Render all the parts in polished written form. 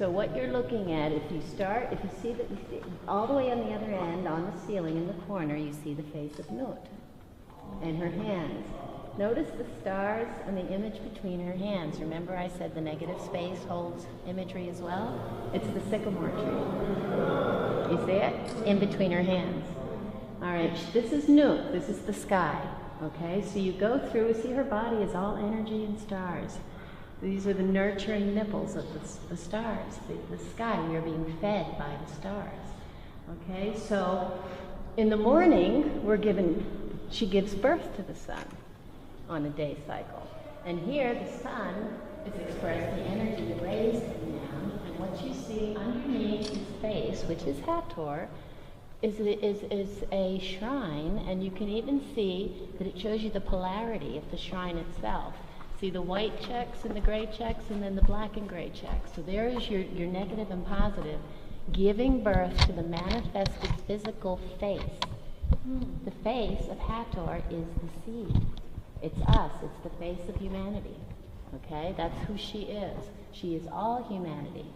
So what you're looking at, if you see that all the way on the other end, on the ceiling in the corner, you see the face of Nut and her hands. Notice the stars and the image between her hands. Remember I said the negative space holds imagery as well? It's the sycamore tree. You see it? In between her hands. All right, this is Nut. This is the sky. Okay, so you go through, see her body is all energy and stars. These are the nurturing nipples of the stars, the sky. We are being fed by the stars. Okay, so in the morning, she gives birth to the sun on a day cycle. And here, the sun is expressed the energy, the rays come down, and what you see underneath his face, which is Hathor, is a shrine, and you can even see that it shows you the polarity of the shrine itself. See the white checks and the gray checks, and then the black and gray checks. So there is your negative and positive, giving birth to the manifested physical face. The face of Hathor is the seed. It's us. It's the face of humanity. Okay? That's who she is. She is all humanity.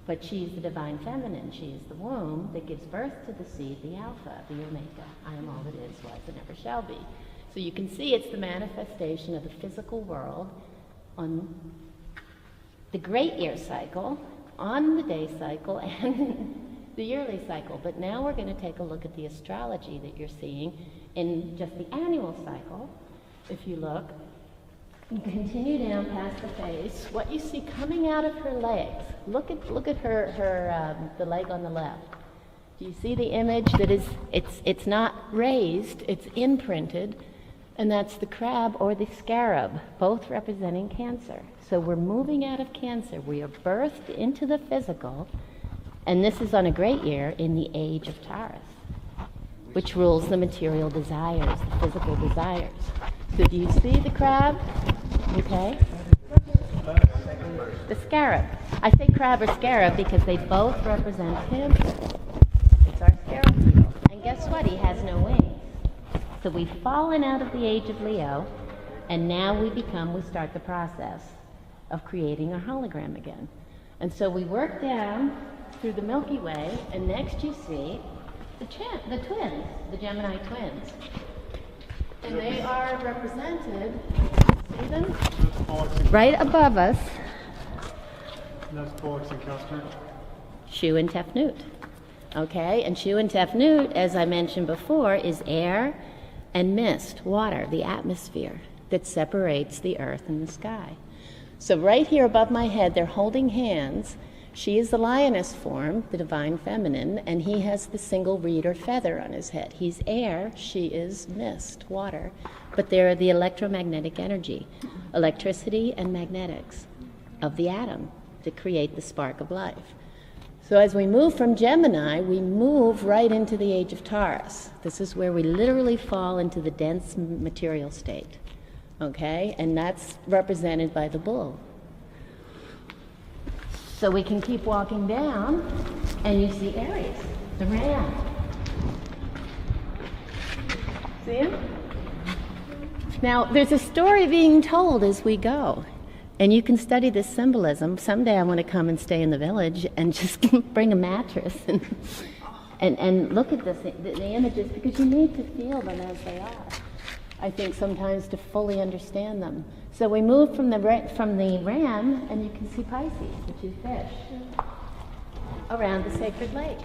But she is the divine feminine. She is the womb that gives birth to the seed, the Alpha, the Omega. I am all that is, was, and ever shall be. So you can see it's the manifestation of the physical world on the great year cycle, on the day cycle, and the yearly cycle. But now we're going to take a look at the astrology that you're seeing in just the annual cycle. If you look, you continue down past the face. What you see coming out of her legs, look at her the leg on the left. Do you see the image that is, it's not raised, it's imprinted, and that's the crab or the scarab, both representing Cancer. So we're moving out of Cancer. We are birthed into the physical, and this is on a great year in the age of Taurus, which rules the material desires, the physical desires. So do you see the crab? Okay. The scarab. I say crab or scarab because they both represent Cancer. It's our scarab Leo. And guess what? He has no wings. So we've fallen out of the age of Leo, and now we start the process of creating a hologram again. And so we work down through the Milky Way, and next you see the twins, the Gemini twins. And they are represented, see them? Right above us. And that's Pollux and Castor. Shu and Tefnut. Okay, and Shu and Tefnut, as I mentioned before, is air and mist, water, the atmosphere that separates the earth and the sky. So right here above my head, they're holding hands. She is the lioness form, the divine feminine, and he has the single reed or feather on his head. He's air, she is mist, water, but they're the electromagnetic energy, electricity and magnetics of the atom to create the spark of life. So as we move from Gemini, we move right into the age of Taurus. This is where we literally fall into the dense material state, okay? And that's represented by the bull. So we can keep walking down, and you see Aries, the ram. See him? Now, there's a story being told as we go, and you can study this symbolism. Someday I want to come and stay in the village and just bring a mattress and look at the images, because you need to feel them as they are. I think sometimes to fully understand them. So we move from the ram, and you can see Pisces, which is fish, around the sacred lake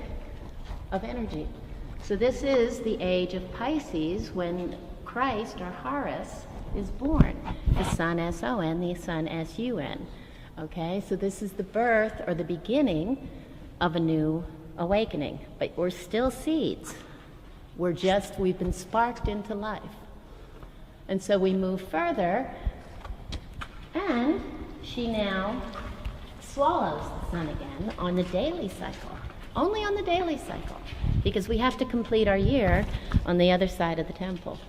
of energy. So this is the age of Pisces, when Christ, or Horus, is born. The sun S-O-N, the sun S-U-N. Okay, so this is the birth or the beginning of a new awakening. But we're still seeds. We've been sparked into life. And so we move further, and she now swallows the sun again on the daily cycle. Only on the daily cycle, because we have to complete our year on the other side of the temple.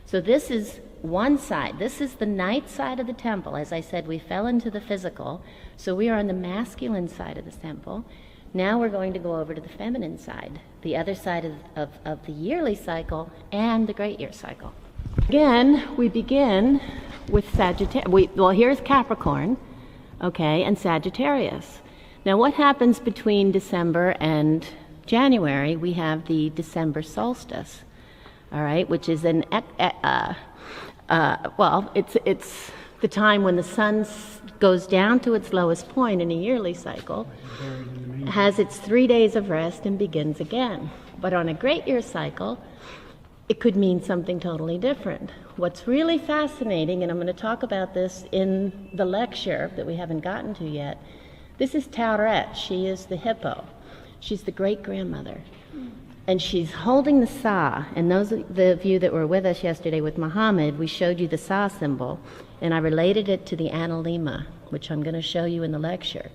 So this is one side. This is the night side of the temple. As I said, we fell into the physical, so we are on the masculine side of the temple. Now we're going to go over to the feminine side, the other side of the yearly cycle and the great year cycle. Again, we begin with Sagittarius. Well, here's Capricorn, okay, and Sagittarius. Now, what happens between December and January? We have the December solstice, all right, which is it's the time when the sun goes down to its lowest point in a yearly cycle, has its 3 days of rest, and begins again. But on a great year cycle, it could mean something totally different. What's really fascinating, and I'm going to talk about this in the lecture that we haven't gotten to yet, this is Tauret. She is the hippo. She's the great-grandmother. And she's holding the Sa. And those of you that were with us yesterday with Muhammad, we showed you the Sa symbol, and I related it to the analema, which I'm going to show you in the lecture.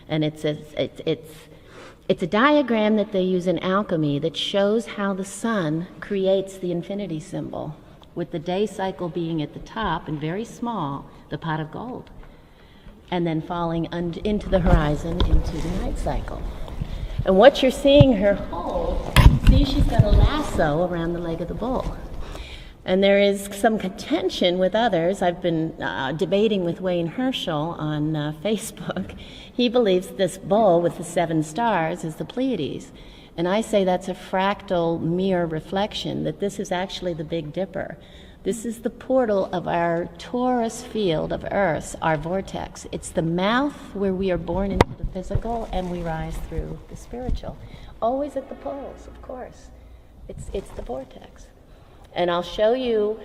And it's a diagram that they use in alchemy that shows how the sun creates the infinity symbol, with the day cycle being at the top and very small, the pot of gold, and then falling into the horizon into the night cycle. And what you're seeing her hold, see, she's got a lasso around the leg of the bull. And there is some contention with others. I've been debating with Wayne Herschel on Facebook. He believes this bull with the 7 stars is the Pleiades. And I say that's a fractal mirror reflection, that this is actually the Big Dipper. This is the portal of our torus field of Earth, our vortex. It's the mouth where we are born into the physical and we rise through the spiritual. Always at the poles, of course. It's the vortex. And I'll show you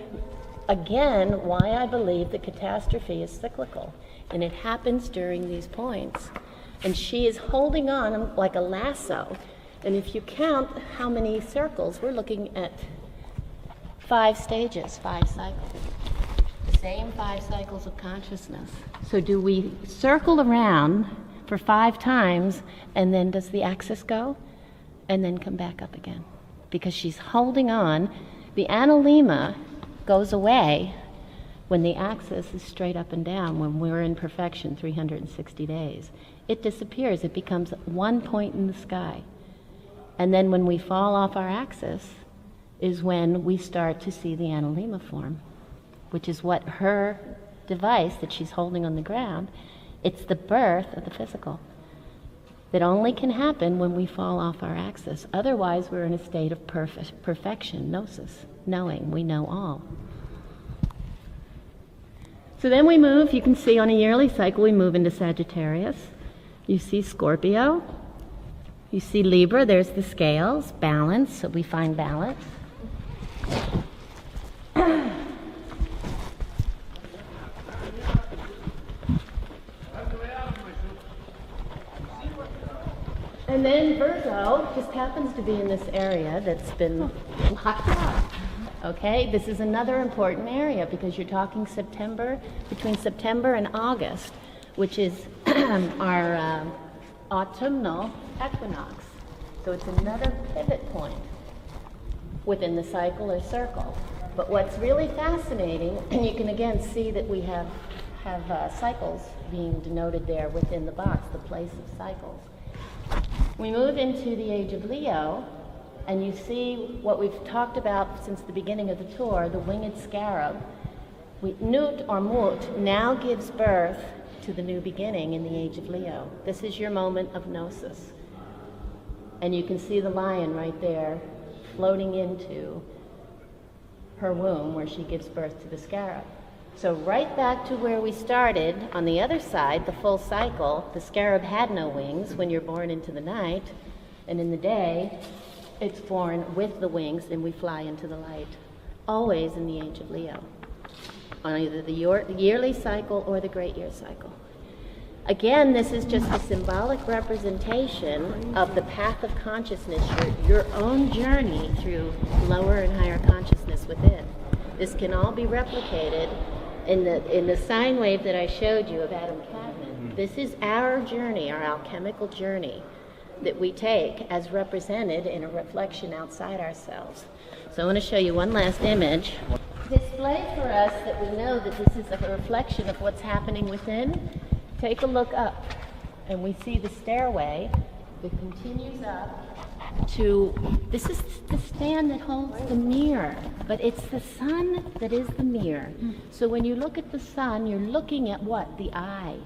again why I believe that catastrophe is cyclical. And it happens during these points. And she is holding on like a lasso. And if you count how many circles, we're looking at 5 stages, 5 cycles. The same 5 cycles of consciousness. So do we circle around for 5 times, and then does the axis go? And then come back up again. Because she's holding on. The analema goes away when the axis is straight up and down, when we're in perfection, 360 days. It disappears. It becomes one point in the sky. And then when we fall off our axis is when we start to see the analema form, which is what her device that she's holding on the ground, it's the birth of the physical. That only can happen when we fall off our axis. Otherwise, we're in a state of perfection, gnosis, knowing, we know all. So then we move, you can see on a yearly cycle, we move into Sagittarius. You see Scorpio. You see Libra, there's the scales, balance, so we find balance. And then Virgo just happens to be in this area that's been locked out. Okay, this is another important area because you're talking September, between September and August, which is our autumnal equinox. So it's another pivot point within the cycle or circle. But what's really fascinating, and you can again see that we have cycles being denoted there within the box, the place of cycles. We move into the age of Leo, and you see what we've talked about since the beginning of the tour, the winged scarab. Nut or Mut now gives birth to the new beginning in the age of Leo. This is your moment of gnosis. And you can see the lion right there floating into her womb where she gives birth to the scarab. So right back to where we started, on the other side, the full cycle, the scarab had no wings when you're born into the night, and in the day, it's born with the wings and we fly into the light, always in the age of Leo, on either the yearly cycle or the great year cycle. Again, this is just a symbolic representation of the path of consciousness, your own journey through lower and higher consciousness within. This can all be replicated in the sine wave that I showed you of Adam Cadman. This is our journey, our alchemical journey that we take as represented in a reflection outside ourselves. So I want to show you one last image. Display for us that we know that this is a reflection of what's happening within. Take a look up, and we see the stairway that continues up to, this is the stand that holds the mirror, but it's the sun that is the mirror. So when you look at the sun, you're looking at what? The eye.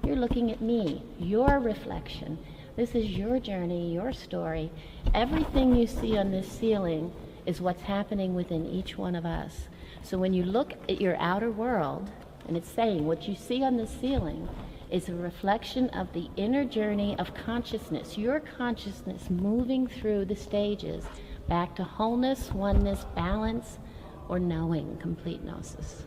You're looking at me, your reflection. This is your journey, your story. Everything you see on this ceiling is what's happening within each one of us. So when you look at your outer world, and it's saying what you see on the ceiling is a reflection of the inner journey of consciousness, your consciousness moving through the stages back to wholeness, oneness, balance, or knowing, complete gnosis.